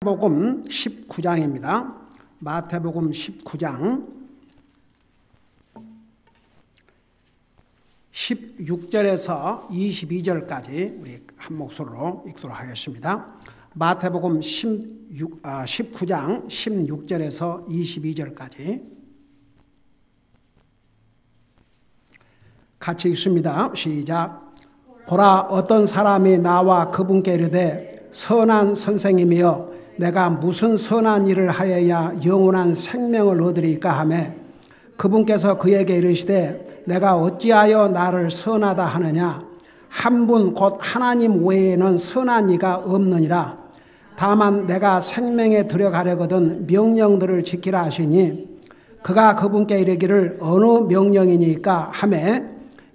마태복음 19장입니다. 마태복음 19장 16절에서 22절까지 우리 한 목소리로 읽도록 하겠습니다. 마태복음 19장 16절에서 22절까지 같이 읽습니다. 시작. 보라, 어떤 사람이 나와 그분께 이르되 선한 선생님이여 내가 무슨 선한 일을 하여야 영원한 생명을 얻으리까 하매 그분께서 그에게 이르시되 내가 어찌하여 나를 선하다 하느냐. 한 분 곧 하나님 외에는 선한 이가 없느니라. 다만 내가 생명에 들어가려거든 명령들을 지키라 하시니 그가 그분께 이르기를 어느 명령이니까 하매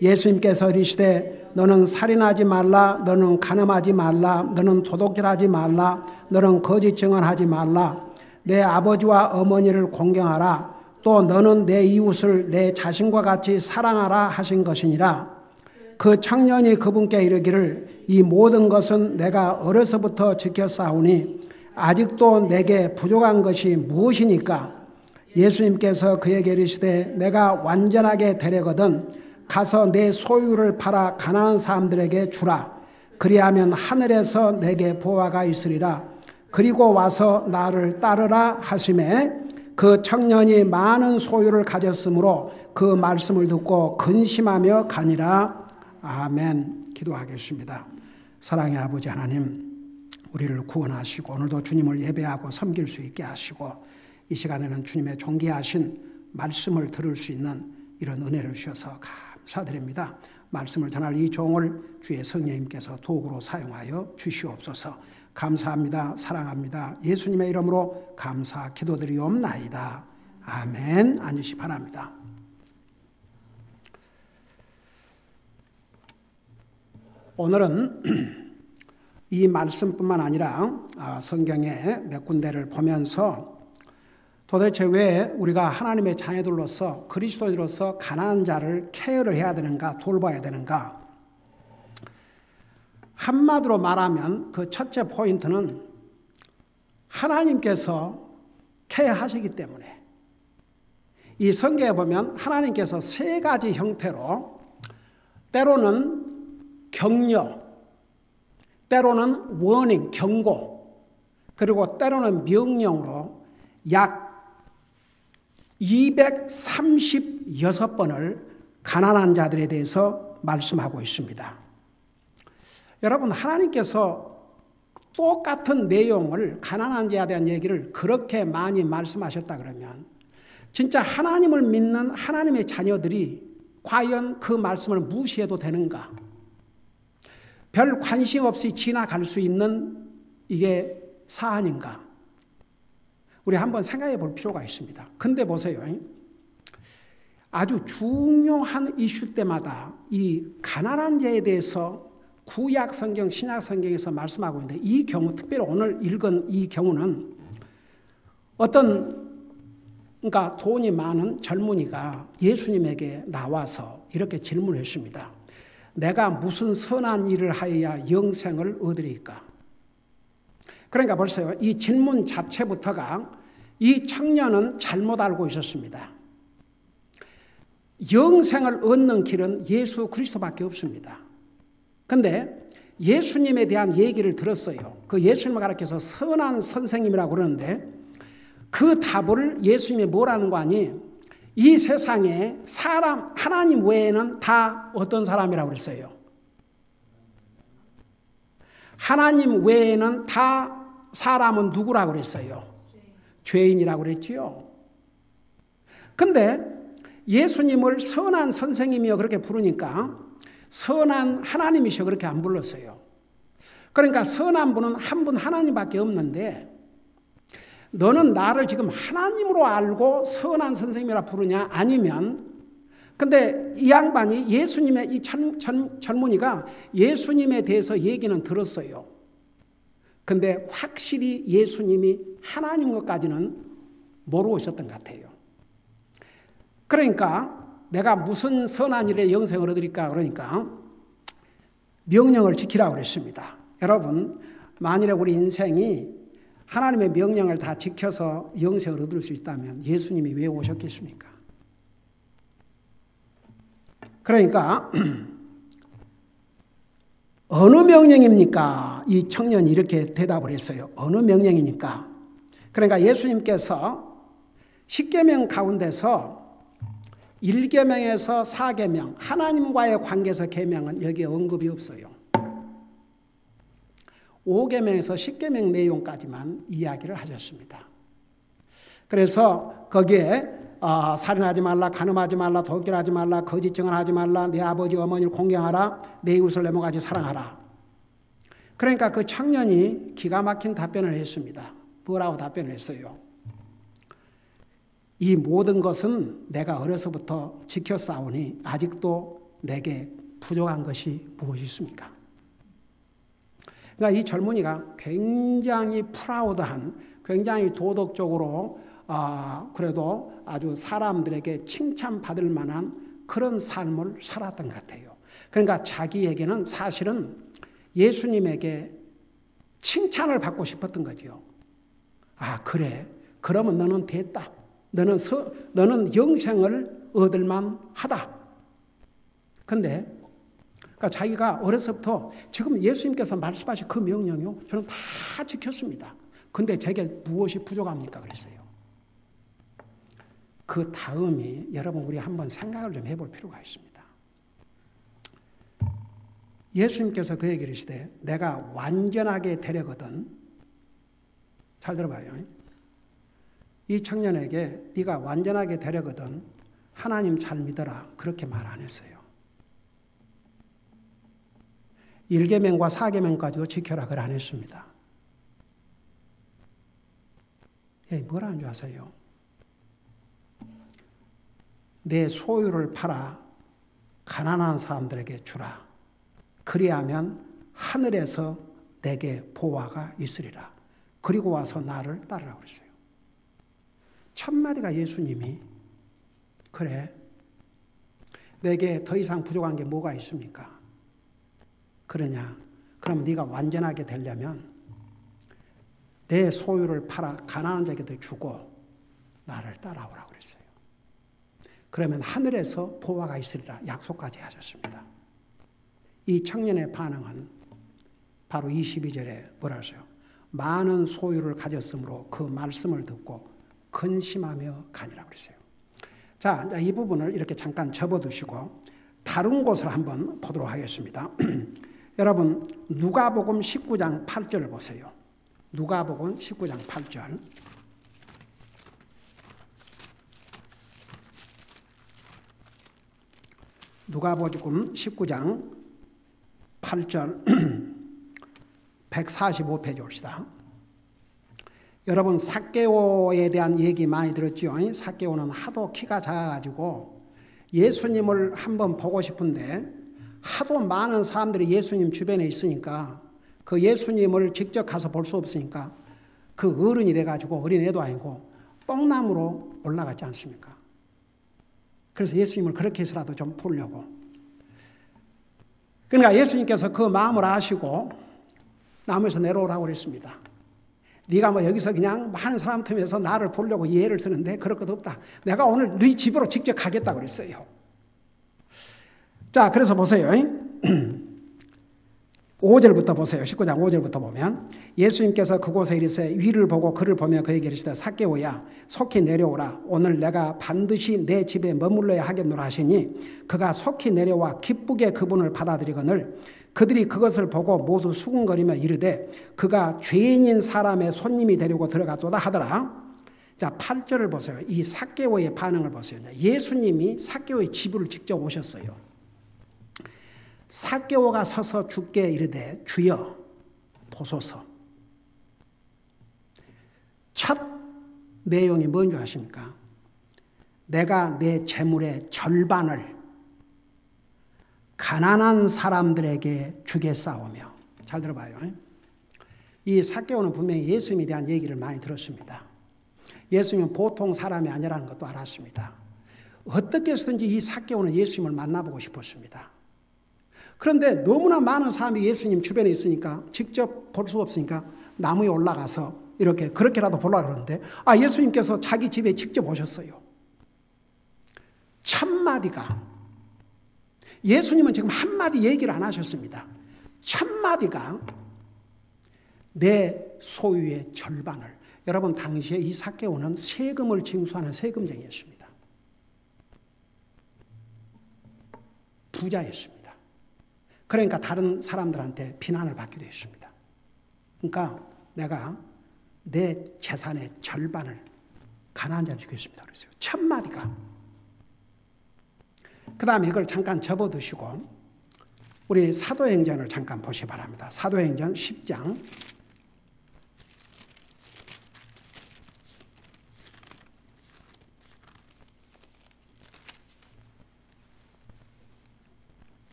예수님께서 이르시되 너는 살인하지 말라, 너는 간음하지 말라, 너는 도둑질하지 말라, 너는 거짓 증언하지 말라, 내 아버지와 어머니를 공경하라, 또 너는 내 이웃을 내 자신과 같이 사랑하라 하신 것이니라. 그 청년이 그분께 이르기를 이 모든 것은 내가 어려서부터 지켰사오니 아직도 내게 부족한 것이 무엇이니까? 예수님께서 그에게 이르시되 내가 완전하게 되려거든 가서 내 소유를 팔아 가난한 사람들에게 주라. 그리하면 하늘에서 내게 보화가 있으리라. 그리고 와서 나를 따르라 하시매 그 청년이 많은 소유를 가졌으므로 그 말씀을 듣고 근심하며 가니라. 아멘. 기도하겠습니다. 사랑의 아버지 하나님, 우리를 구원하시고 오늘도 주님을 예배하고 섬길 수 있게 하시고 이 시간에는 주님의 존귀하신 말씀을 들을 수 있는 이런 은혜를 주셔서 감사드립니다. 말씀을 전할 이 종을 주의 성령님께서 도구로 사용하여 주시옵소서. 감사합니다. 사랑합니다. 예수님의 이름으로 감사 기도드리옵나이다. 아멘. 앉으시 바랍니다. 오늘은 이 말씀뿐만 아니라 성경의 몇 군데를 보면서 도대체 왜 우리가 하나님의 자녀들로서 그리스도인으로서 가난한 자를 케어를 해야 되는가, 돌봐야 되는가? 한마디로 말하면 그 첫째 포인트는 하나님께서 케어하시기 때문에 이 성경에 보면 하나님께서 세 가지 형태로 때로는 격려, 때로는 워닝, 경고, 그리고 때로는 명령으로 약 236번을 가난한 자들에 대해서 말씀하고 있습니다. 여러분, 하나님께서 똑같은 내용을 가난한 자에 대한 얘기를 그렇게 많이 말씀하셨다 그러면 진짜 하나님을 믿는 하나님의 자녀들이 과연 그 말씀을 무시해도 되는가? 별 관심 없이 지나갈 수 있는 이게 사안인가? 우리 한번 생각해 볼 필요가 있습니다. 근데 보세요. 아주 중요한 이슈 때마다 이 가난한 자에 대해서 구약 성경, 신약 성경에서 말씀하고 있는데 이 경우, 특별히 오늘 읽은 이 경우는 그러니까 돈이 많은 젊은이가 예수님에게 나와서 이렇게 질문했습니다. 내가 무슨 선한 일을 하여야 영생을 얻으리까? 그러니까 벌써요, 이 질문 자체부터가 이 청년은 잘못 알고 있었습니다. 영생을 얻는 길은 예수 그리스도밖에 없습니다. 그런데 예수님에 대한 얘기를 들었어요. 그 예수님을 가르쳐서 선한 선생님이라고 그러는데 그 답을 예수님이 뭐라는 거 아니? 이 세상에 사람, 하나님 외에는 다 어떤 사람이라고 그랬어요? 하나님 외에는 다 사람은 누구라고 그랬어요? 죄인이라고 그랬지요. 근데 예수님을 선한 선생님이여 그렇게 부르니까 선한 하나님이시여 그렇게 안 불렀어요. 그러니까 선한 분은 한 분 하나님밖에 없는데 너는 나를 지금 하나님으로 알고 선한 선생님이라 부르냐? 아니면 근데 이 양반이 예수님의 이 젊은이가 예수님에 대해서 얘기는 들었어요. 근데 확실히 예수님이 하나님 것까지는 모르고 있었던 것 같아요. 그러니까 내가 무슨 선한 일에 영생을 얻으리까? 그러니까 명령을 지키라고 그랬습니다. 여러분, 만일에 우리 인생이 하나님의 명령을 다 지켜서 영생을 얻을 수 있다면 예수님이 왜 오셨겠습니까? 그러니까 어느 명령입니까? 이 청년이 이렇게 대답을 했어요. 어느 명령이니까? 그러니까 예수님께서 10계명 가운데서 1계명에서 4계명, 하나님과의 관계에서 계명은 여기에 언급이 없어요. 5계명에서 10계명 내용까지만 이야기를 하셨습니다. 그래서 거기에 살인하지 말라, 간음하지 말라, 도둑질하지 말라, 거짓 증언하지 말라, 내 아버지 어머니를 공경하라, 내 이웃을 내 몸같이 사랑하라. 그러니까 그 청년이 기가 막힌 답변을 했습니다. 뭐라고 답변을 했어요? 이 모든 것은 내가 어려서부터 지켰사오니 아직도 내게 부족한 것이 무엇이 있습니까? 그러니까 이 젊은이가 굉장히 프라우드한, 굉장히 도덕적으로 그래도 아주 사람들에게 칭찬받을 만한 그런 삶을 살았던 것 같아요. 그러니까 자기에게는 사실은 예수님에게 칭찬을 받고 싶었던 거죠. 아, 그래. 그러면 너는 됐다. 너는 영생을 얻을만 하다. 근데 그러니까 자기가 어려서부터 지금 예수님께서 말씀하신 그 명령이요, 저는 다 지켰습니다. 근데 제게 무엇이 부족합니까? 그랬어요. 그 다음이 여러분 우리 한번 생각을 좀 해볼 필요가 있습니다. 예수님께서 그에게 이르시되 내가 완전하게 되려거든. 잘 들어봐요. 이 청년에게 네가 완전하게 되려거든 하나님 잘 믿어라 그렇게 말 안 했어요. 1계명과 4계명까지도 지켜라 그걸 안 했습니다. 뭐라는 줄 아세요? 내 소유를 팔아 가난한 사람들에게 주라. 그리하면 하늘에서 내게 보화가 있으리라. 그리고 와서 나를 따르라고 그랬어요. 첫 마디가 예수님이 그래 내게 더 이상 부족한 게 뭐가 있습니까? 그러냐? 그럼 네가 완전하게 되려면 내 소유를 팔아 가난한 자에게 주고 나를 따라오라고 그랬어요. 그러면 하늘에서 보화가 있으리라 약속까지 하셨습니다. 이 청년의 반응은 바로 22절에 뭐라 하세요? 많은 소유를 가졌으므로 그 말씀을 듣고 근심하며 가니라고 그랬어요. 자, 이 부분을 이렇게 잠깐 접어두시고 다른 곳을 한번 보도록 하겠습니다. 여러분 누가복음 19장 8절을 보세요. 누가복음 19장 8절. 누가복음 19장 8절 145페이지 옵시다. 여러분 삭개오에 대한 얘기 많이 들었죠? 삭개오는 하도 키가 작아가지고 예수님을 한번 보고 싶은데 하도 많은 사람들이 예수님 주변에 있으니까 그 예수님을 직접 가서 볼 수 없으니까 그 어른이 돼가지고 어린애도 아니고 뽕나무로 올라가지 않습니까? 그래서 예수님을 그렇게 해서라도 좀 보려고. 그러니까 예수님께서 그 마음을 아시고 나무에서 내려오라고 그랬습니다. 네가 뭐 여기서 그냥 많은 사람 틈에서 나를 보려고 예를 쓰는데 그럴 것 없다. 내가 오늘 네 집으로 직접 가겠다고 그랬어요. 자, 그래서 보세요. 5절부터 보세요. 19장 5절부터 보면 예수님께서 그곳에 이르시되 위를 보고 그를 보며 그에게 이르시되 삭개오야 속히 내려오라. 오늘 내가 반드시 내 집에 머물러야 하겠노라 하시니 그가 속히 내려와 기쁘게 그분을 받아들이거늘 그들이 그것을 보고 모두 수군거리며 이르되 그가 죄인인 사람의 손님이 되려고 들어갔도다 하더라. 자, 8절을 보세요. 이 삭개오의 반응을 보세요. 예수님이 삭개오의 집으로 직접 오셨어요. 삭개오가 서서 주께 이르되 주여 보소서. 첫 내용이 뭔지 아십니까? 내가 내 재물의 절반을 가난한 사람들에게 주겠사오며. 잘 들어봐요. 이 삭개오는 분명히 예수님에 대한 얘기를 많이 들었습니다. 예수님은 보통 사람이 아니라는 것도 알았습니다. 어떻게 해서든지 이 삭개오는 예수님을 만나보고 싶었습니다. 그런데 너무나 많은 사람이 예수님 주변에 있으니까 직접 볼 수 없으니까 나무에 올라가서 그렇게라도 보려고 그러는데, 예수님께서 자기 집에 직접 오셨어요. 첫마디가, 예수님은 지금 한마디 얘기를 안 하셨습니다. 첫마디가 내 소유의 절반을, 여러분 당시에 이 삭개오는 세금을 징수하는 세금쟁이였습니다. 부자였습니다. 그러니까 다른 사람들한테 비난을 받기도 했습니다. 그러니까 내가 내 재산의 절반을 가난한 자에 주겠습니다. 그랬어요. 첫마디가. 그 다음에 이걸 잠깐 접어두시고 우리 사도행전을 잠깐 보시기 바랍니다. 사도행전 10장.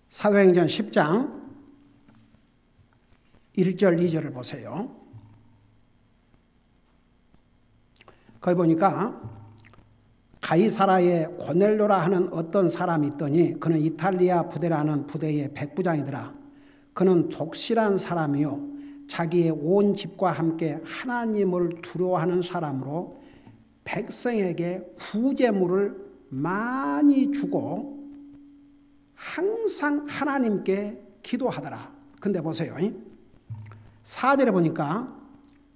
사도행전 10장 1절 2절을 보세요. 거기 보니까 가이사라에 고넬료라 하는 어떤 사람이 있더니 그는 이탈리아 부대라는 부대의 백부장이더라. 그는 독실한 사람이요 자기의 온 집과 함께 하나님을 두려워하는 사람으로 백성에게 구제물을 많이 주고 항상 하나님께 기도하더라. 근데 보세요. 4절에 보니까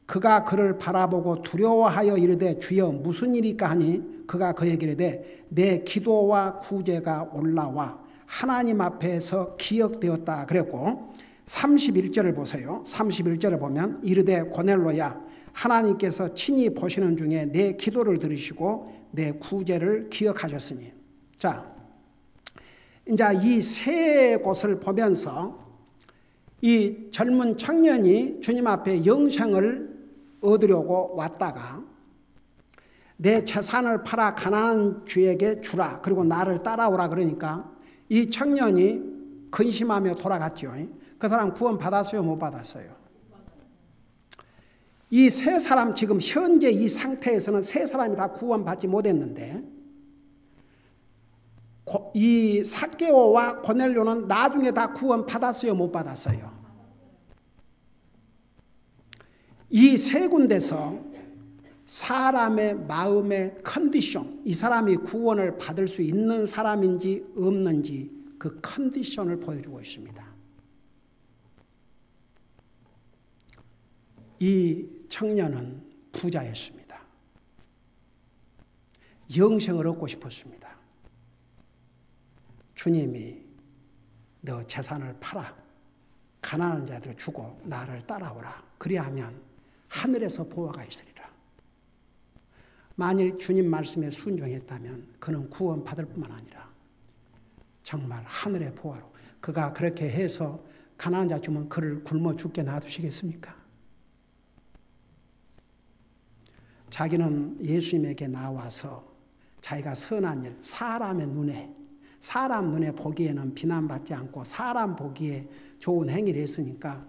그가 그를 바라보고 두려워하여 이르되 주여 무슨 일이까 하니 그가 그에게 이르되 내 기도와 구제가 올라와 하나님 앞에서 기억되었다 그랬고 31절을 보세요. 31절을 보면 이르되 고넬로야 하나님께서 친히 보시는 중에 내 기도를 들으시고 내 구제를 기억하셨으니. 자, 이제 이 세 곳을 보면서 이 젊은 청년이 주님 앞에 영생을 얻으려고 왔다가 내 재산을 팔아 가난한 주에게 주라 그리고 나를 따라오라 그러니까 이 청년이 근심하며 돌아갔죠. 그 사람 구원 받았어요? 못 받았어요? 이 세 사람 지금 현재 이 상태에서는 세 사람이 다 구원받지 못했는데 이 삭개오와 고넬료는 나중에 다 구원 받았어요? 못 받았어요? 이 세 군데서 사람의 마음의 컨디션, 이 사람이 구원을 받을 수 있는 사람인지 없는지 그 컨디션을 보여주고 있습니다. 이 청년은 부자였습니다. 영생을 얻고 싶었습니다. 주님이 너 재산을 팔아 가난한 자들 주고 나를 따라오라. 그리하면 하늘에서 보화가 있으리라. 만일 주님 말씀에 순종했다면 그는 구원받을 뿐만 아니라 정말 하늘의 보화로 그가 그렇게 해서 가난한 자 주면 그를 굶어 죽게 놔두시겠습니까? 자기는 예수님에게 나와서 자기가 선한 일, 사람 눈에 보기에는 비난받지 않고 사람 보기에 좋은 행위를 했으니까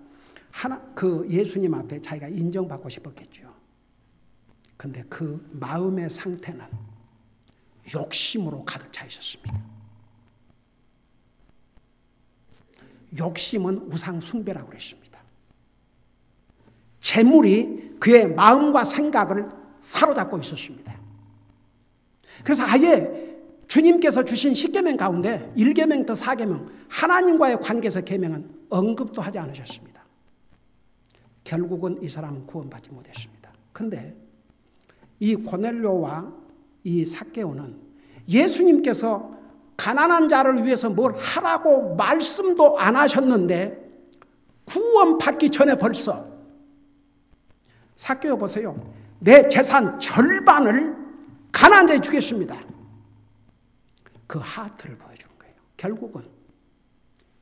그 예수님 앞에 자기가 인정받고 싶었겠죠. 근데 그 마음의 상태는 욕심으로 가득 차 있었습니다. 욕심은 우상 숭배라고 그랬습니다. 재물이 그의 마음과 생각을 사로잡고 있었습니다. 그래서 아예 주님께서 주신 10계명 가운데 1계명부터 4계명 하나님과의 관계에서 계명은 언급도 하지 않으셨습니다. 결국은 이 사람은 구원받지 못했습니다. 그런데 이 고넬료와 이 삭개오는 예수님께서 가난한 자를 위해서 뭘 하라고 말씀도 안 하셨는데 구원받기 전에 벌써 삭개오 보세요. 내 재산 절반을 가난한 자에 주겠습니다. 그 하트를 보여준 거예요. 결국은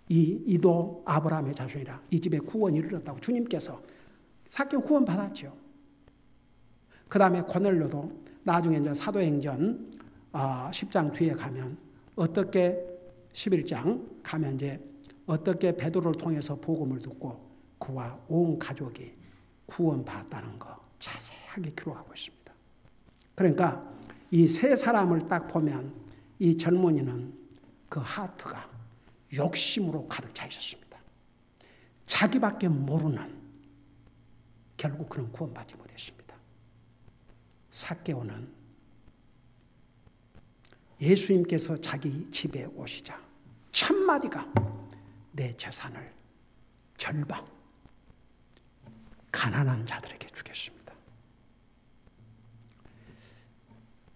이도 아브라함의 자손이라 이 집에 구원이 이르렀다고 주님께서 삭개오 구원 받았죠. 그 다음에 고넬료도 나중에 이제 사도행전 10장 뒤에 가면 어떻게 11장 가면 이제 어떻게 베드로를 통해서 복음을 듣고 그와 온 가족이 구원받았다는 거 자세하게 기록하고 있습니다. 그러니까 이 세 사람을 딱 보면 이 젊은이는 그 하트가 욕심으로 가득 차 있었습니다. 자기밖에 모르는, 결국 그는 구원받지 못했습니다. 삭개오는 예수님께서 자기 집에 오시자 첫 마디가 내 재산을 절반 가난한 자들에게 주겠습니다.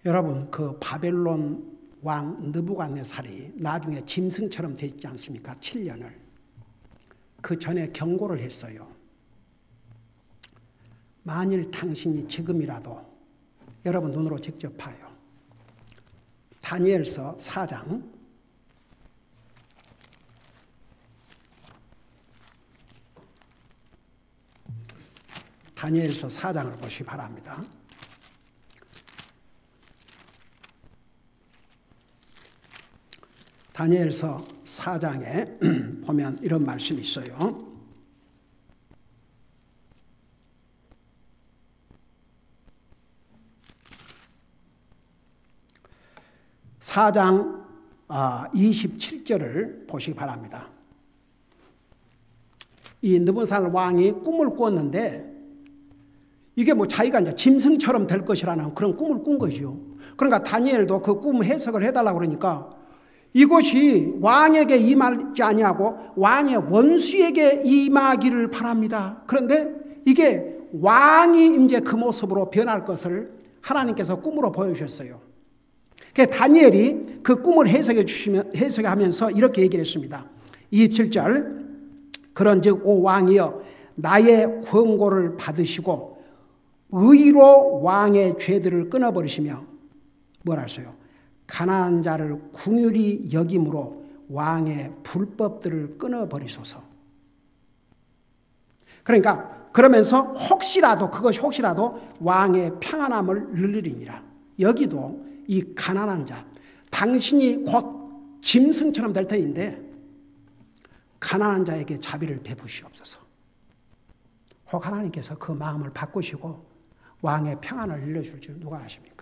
여러분, 그 바벨론 왕 느부갓네살이 나중에 짐승처럼 되지 않습니까? 7년을. 그 전에 경고를 했어요. 만일 당신이 지금이라도, 여러분 눈으로 직접 봐요. 다니엘서 4장 다니엘서 4장을 보시기 바랍니다. 다니엘서 4장에 보면 이런 말씀이 있어요. 4장 27절을 보시기 바랍니다. 이 느부갓네살 왕이 꿈을 꾸었는데 이게 뭐 자기가 이제 짐승처럼 될 것이라는 그런 꿈을 꾼 거죠. 그러니까 다니엘도 그 꿈 해석을 해달라고 그러니까 이것이 왕에게 임하지 아니하고 왕의 원수에게 임하기를 바랍니다. 그런데 이게 왕이 이제 그 모습으로 변할 것을 하나님께서 꿈으로 보여주셨어요. 다니엘이 그 꿈을 해석하면서 이렇게 얘기를 했습니다. 27절 그런즉 오 왕이여 나의 권고를 받으시고 의로 왕의 죄들을 끊어버리시며 뭐라 했어요? 가난한 자를 긍휼히 여김으로 왕의 불법들을 끊어버리소서. 그러니까 그러면서 혹시라도 그것이 혹시라도 왕의 평안함을 누리리니라. 여기도 이 가난한 자, 당신이 곧 짐승처럼 될 터인데 가난한 자에게 자비를 베푸시옵소서. 혹 하나님께서 그 마음을 바꾸시고 왕의 평안을 일러줄 줄 누가 아십니까?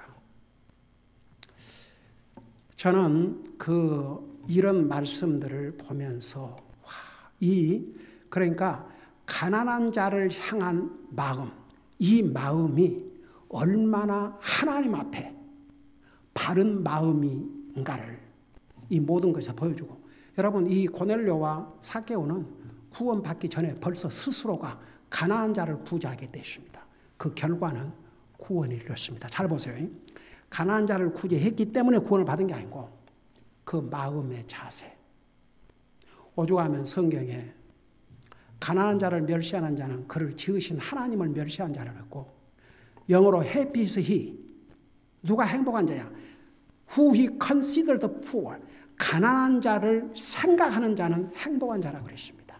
저는 이런 말씀들을 보면서 그러니까 가난한 자를 향한 마음, 이 마음이 얼마나 하나님 앞에 바른 마음인가를 이 모든 것에서 보여주고, 여러분 이 고넬료와 삭개오는 구원받기 전에 벌써 스스로가 가난한 자를 구제하게 되십니다. 그 결과는 구원을 이뤘습니다. 잘 보세요. 가난한 자를 구제했기 때문에 구원을 받은 게 아니고 그 마음의 자세. 오죽하면 성경에 가난한 자를 멸시하는 자는 그를 지으신 하나님을 멸시한 자를 했고, 영어로 happy is he. 누가 행복한 자야? Who he considered the poor. 가난한 자를 생각하는 자는 행복한 자라고 그랬습니다.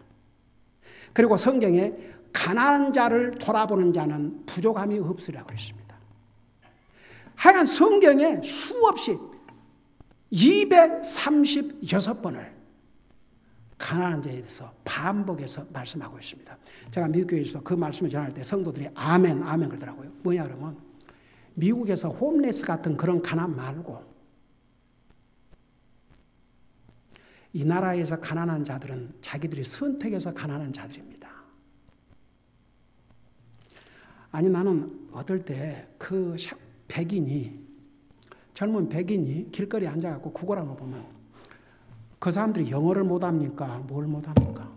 그리고 성경에 가난한 자를 돌아보는 자는 부족함이 없으리라고 그랬습니다. 하여간 성경에 수없이 236번을 가난한 자에 대해서 반복해서 말씀하고 있습니다. 제가 미국 교회에서도 그 말씀을 전할 때 성도들이 아멘, 아멘 그러더라고요. 뭐냐 그러면 미국에서 홈레스 같은 그런 가난 말고 이 나라에서 가난한 자들은 자기들이 선택해서 가난한 자들입니다. 아니 나는 어떨 때 그 젊은 백인이 길거리에 앉아갖고 구걸하는 거 보면 그 사람들이 영어를 못합니까? 뭘 못합니까?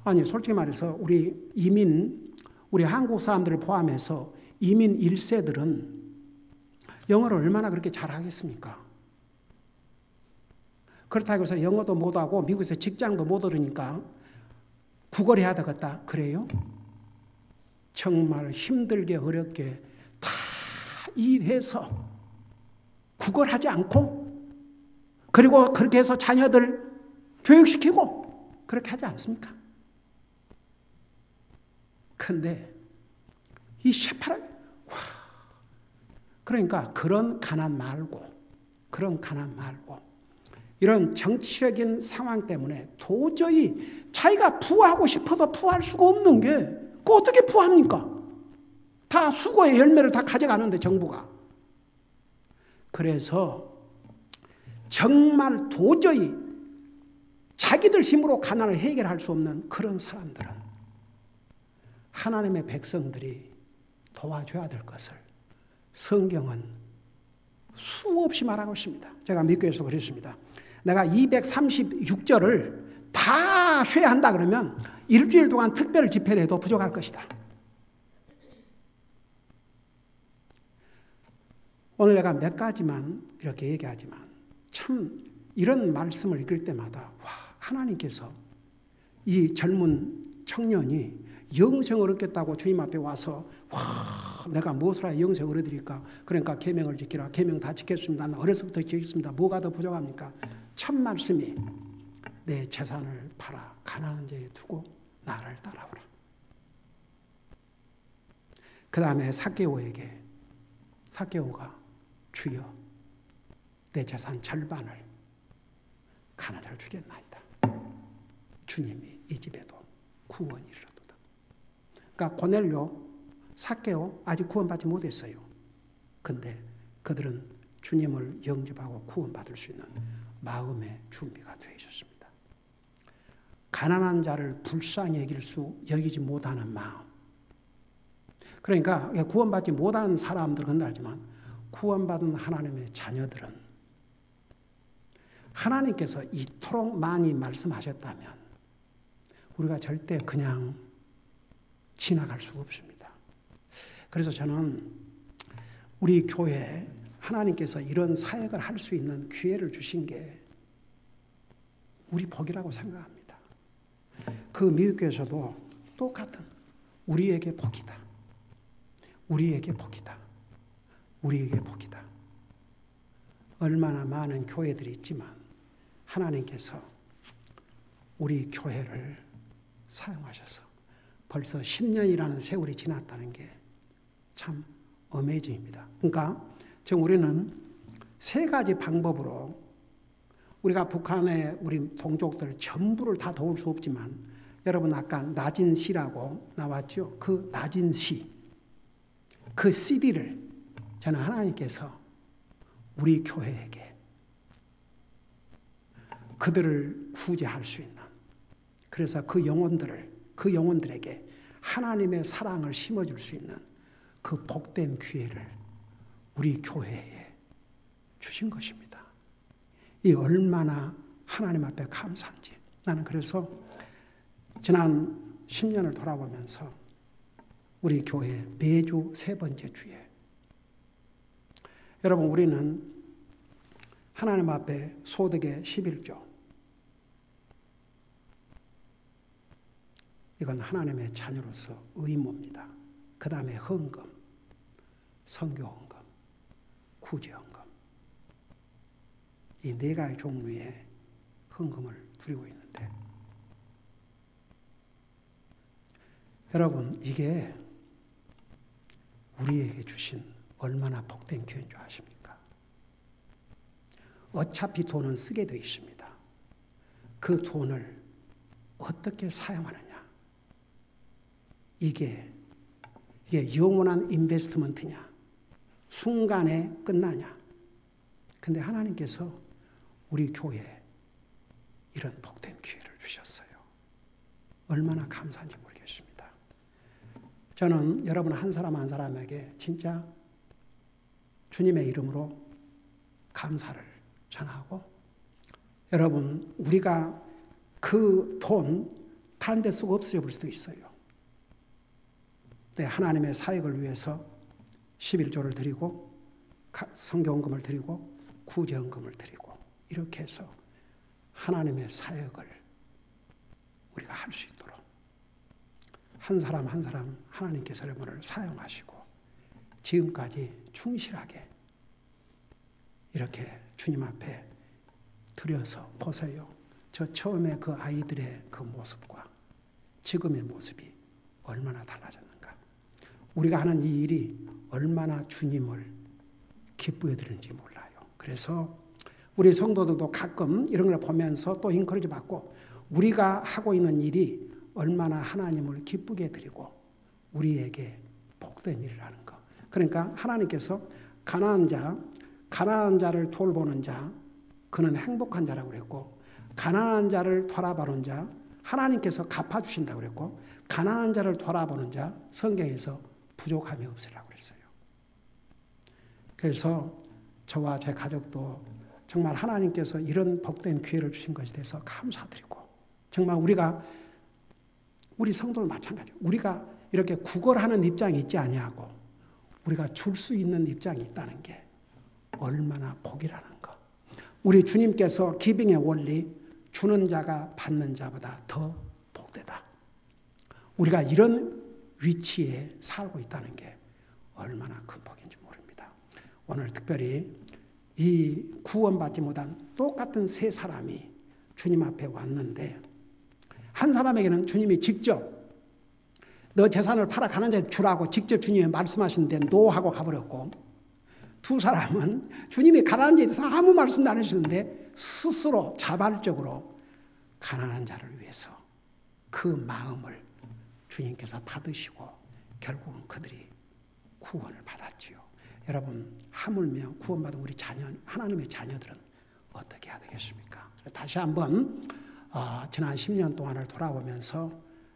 아니 솔직히 말해서 우리 한국 사람들을 포함해서 이민 1세들은 영어를 얼마나 그렇게 잘하겠습니까? 그렇다고 해서 영어도 못하고 미국에서 직장도 못 얻으니까 구걸해야 되겠다. 그래요? 정말 힘들게 어렵게 다 일해서 구걸하지 않고 그리고 그렇게 해서 자녀들 교육시키고 그렇게 하지 않습니까? 근데 이 그러니까 그런 가난 말고 이런 정치적인 상황 때문에 도저히 자기가 부하고 싶어도 부할 수가 없는 게 그 어떻게 부합니까? 다 수고의 열매를 다 가져가는데 정부가. 그래서 정말 도저히 자기들 힘으로 가난을 해결할 수 없는 그런 사람들은 하나님의 백성들이 도와줘야 될 것을 성경은 수없이 말하고 있습니다. 제가 믿교에서 그랬습니다. 내가 236절을 다 쉬어야 한다 그러면 일주일 동안 특별 집회를 해도 부족할 것이다. 오늘 내가 몇 가지만 이렇게 얘기하지만 참 이런 말씀을 읽을 때마다 와, 하나님께서 이 젊은 청년이 영생을 얻겠다고 주님 앞에 와서 와, 내가 무엇을 하여 영생을 얻으리까? 그러니까 계명을 지키라. 계명 다 지켰습니다. 나는 어려서부터 지켰습니다. 뭐가 더 부족합니까? 첫 말씀이 내 재산을 팔아 가난한 자에 두고 나를 따라오라. 그 다음에 삭개오에게 삭개오가 주여 내 재산 절반을 가난한 자를 주겠나이다. 주님이 이 집에도 구원이 이르도다. 그러니까 고넬료, 삭개오 아직 구원받지 못했어요. 근데 그들은 주님을 영접하고 구원받을 수 있는 마음의 준비가 되어 있었습니다. 가난한 자를 불쌍히 여기지 못하는 마음. 그러니까 구원받지 못한 사람들은 건달하지만 구원받은 하나님의 자녀들은 하나님께서 이토록 많이 말씀하셨다면 우리가 절대 그냥 지나갈 수가 없습니다. 그래서 저는 우리 교회에 하나님께서 이런 사역을 할 수 있는 기회를 주신 게 우리 복이라고 생각합니다. 그 미국교회에서도 똑같은 우리에게 복이다. 우리에게 복이다. 우리에게 복이다. 얼마나 많은 교회들이 있지만 하나님께서 우리 교회를 사용하셔서 벌써 10년이라는 세월이 지났다는 게 참 어메이징입니다. 그러니까 지금 우리는 세 가지 방법으로 우리가 북한의 우리 동족들 전부를 다 도울 수 없지만 여러분 아까 낮은 시라고 나왔죠. 그 낮은 시, 그 CD를 저는 하나님께서 우리 교회에게 그들을 구제할 수 있는 그래서 그 영혼들에게 하나님의 사랑을 심어줄 수 있는 그 복된 기회를 우리 교회에 주신 것입니다. 이 얼마나 하나님 앞에 감사한지 나는 그래서 지난 10년을 돌아보면서 우리 교회 매주 세 번째 주에 여러분 우리는 하나님 앞에 소득의 11조 이건 하나님의 자녀로서 의무입니다. 그 다음에 헌금, 선교헌금, 구제헌금 이 네 가지 종류의 헌금을 드리고 있는데 여러분 이게 우리에게 주신 얼마나 복된 기회인 줄 아십니까? 어차피 돈은 쓰게 되어 있습니다. 그 돈을 어떻게 사용하느냐 이게 영원한 인베스트먼트냐 순간에 끝나냐 근데 하나님께서 우리 교회에 이런 복된 기회를 주셨어요. 얼마나 감사한지 모르겠습니다. 저는 여러분 한 사람 한 사람에게 진짜 주님의 이름으로 감사를 전하고 여러분 우리가 그 돈 다른 데 쓰고 없어져 볼 수도 있어요. 네, 하나님의 사역을 위해서 11조를 드리고 성경헌금을 드리고 구제헌금을 드리고 이렇게 해서 하나님의 사역을 우리가 할 수 있도록 한 사람 한 사람 하나님께서 여러분을 사용하시고 지금까지 충실하게 이렇게 주님 앞에 드려서 보세요. 저 처음에 그 아이들의 그 모습과 지금의 모습이 얼마나 달라졌는가. 우리가 하는 이 일이 얼마나 주님을 기쁘게 드리는지 몰라요. 그래서 우리 성도들도 가끔 이런 걸 보면서 또 인커리지 받고 우리가 하고 있는 일이 얼마나 하나님을 기쁘게 드리고 우리에게 복된 일을 하는 것. 그러니까 하나님께서 가난한 자를 돌보는 자 그는 행복한 자라고 그랬고 가난한 자를 돌아보는 자 하나님께서 갚아주신다고 그랬고, 가난한 자를 돌아보는 자 성경에서 부족함이 없으라고 그랬어요. 그래서 저와 제 가족도 정말 하나님께서 이런 복된 기회를 주신 것에 대해서 감사드리고, 정말 우리 성도는 마찬가지예요. 우리가 이렇게 구걸하는 입장이 있지 아니하고 우리가 줄 수 있는 입장이 있다는 게 얼마나 복이라는 거. 우리 주님께서 기빙의 원리, 주는 자가 받는 자보다 더 복되다. 우리가 이런 위치에 살고 있다는 게 얼마나 큰 복인지 모릅니다. 오늘 특별히 이 구원받지 못한 똑같은 세 사람이 주님 앞에 왔는데, 한 사람에게는 주님이 직접 너 재산을 팔아 가난한 자에 주라고 직접 주님이 말씀하시는데 노 하고 가버렸고, 두 사람은 주님이 가난한 자에 대해서 아무 말씀도 안 하시는데 스스로 자발적으로 가난한 자를 위해서 그 마음을 주님께서 받으시고 결국은 그들이 구원을 받았지요. 여러분, 하물며 구원받은 우리 자녀, 하나님의 자녀들은 어떻게 해야 되겠습니까? 다시 한번 지난 10년 동안을 돌아보면서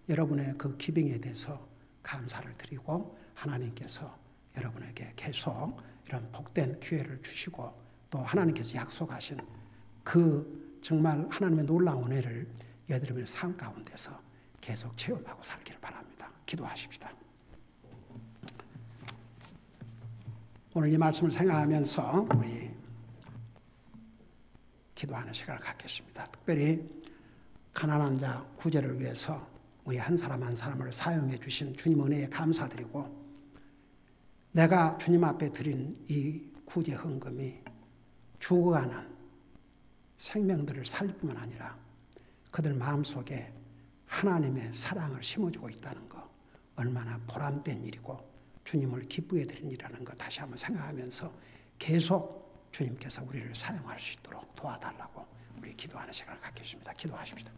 여러분의 그 기빙에 대해서 감사를 드리고, 하나님께서 여러분에게 계속 이런 복된 기회를 주시고, 또 하나님께서 약속하신 그 정말 하나님의 놀라운 은혜를 여러분의 삶 가운데서 계속 체험하고 살기를 바랍니다. 기도하십시다. 오늘 이 말씀을 생각하면서 우리 기도하는 시간을 갖겠습니다. 특별히 가난한 자 구제를 위해서 우리 한 사람 한 사람을 사용해 주신 주님 은혜에 감사드리고, 내가 주님 앞에 드린 이 구제 헌금이 죽어가는 생명들을 살릴 뿐만 아니라 그들 마음속에 하나님의 사랑을 심어주고 있다는 거, 얼마나 보람된 일이고 주님을 기쁘게 드린 일이라는 거 다시 한번 생각하면서 계속 주님께서 우리를 사용할 수 있도록 도와달라고 우리 기도하는 시간을 갖겠습니다. 기도하십시다.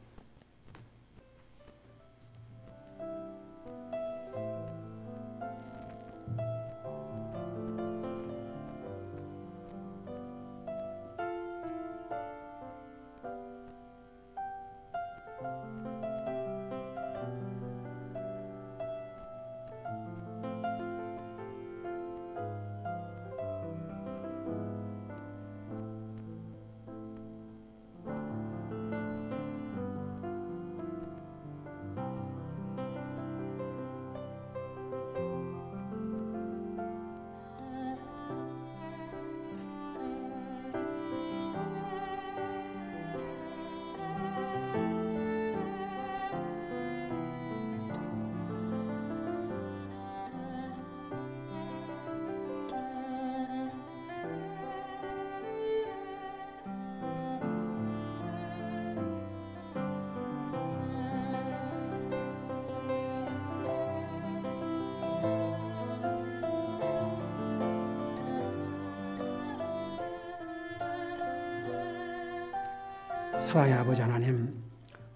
사랑의 아버지 하나님,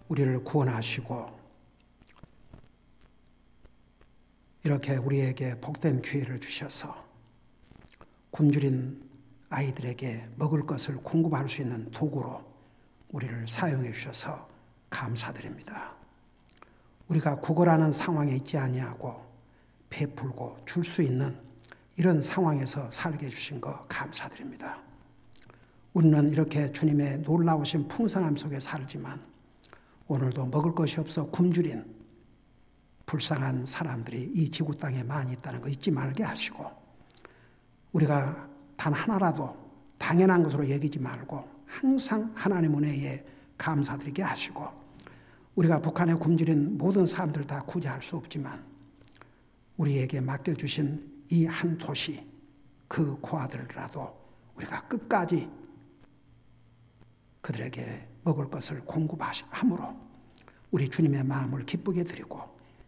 우리를 구원하시고 이렇게 우리에게 복된 기회를 주셔서 굶주린 아이들에게 먹을 것을 공급할 수 있는 도구로 우리를 사용해 주셔서 감사드립니다. 우리가 구걸하는 상황에 있지 아니하고 베풀고 줄 수 있는 이런 상황에서 살게 해주신 거 감사드립니다. 우리는 이렇게 주님의 놀라우신 풍성함 속에 살지만 오늘도 먹을 것이 없어 굶주린 불쌍한 사람들이 이 지구 땅에 많이 있다는 거 잊지 말게 하시고, 우리가 단 하나라도 당연한 것으로 여기지 말고 항상 하나님 은혜에 감사드리게 하시고, 우리가 북한에 굶주린 모든 사람들 다 구제할 수 없지만 우리에게 맡겨주신 이 한 도시, 그 고아들이라도 우리가 끝까지 그들에게 먹을 것을 공급함으로 우리 주님의 마음을 기쁘게 드리고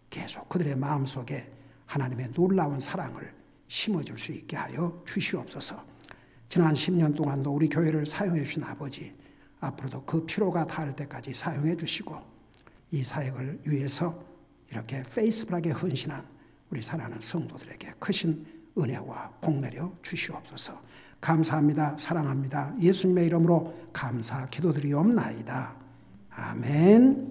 계속 그들의 마음속에 하나님의 놀라운 사랑을 심어줄 수 있게 하여 주시옵소서. 지난 10년 동안도 우리 교회를 사용해 주신 아버지, 앞으로도 그 필요가 닿을 때까지 사용해 주시고 이 사역을 위해서 이렇게 페이스북하게 헌신한 우리 사랑하는 성도들에게 크신 은혜와 복 내려 주시옵소서. 감사합니다. 사랑합니다. 예수님의 이름으로 감사 기도드리옵나이다. 아멘.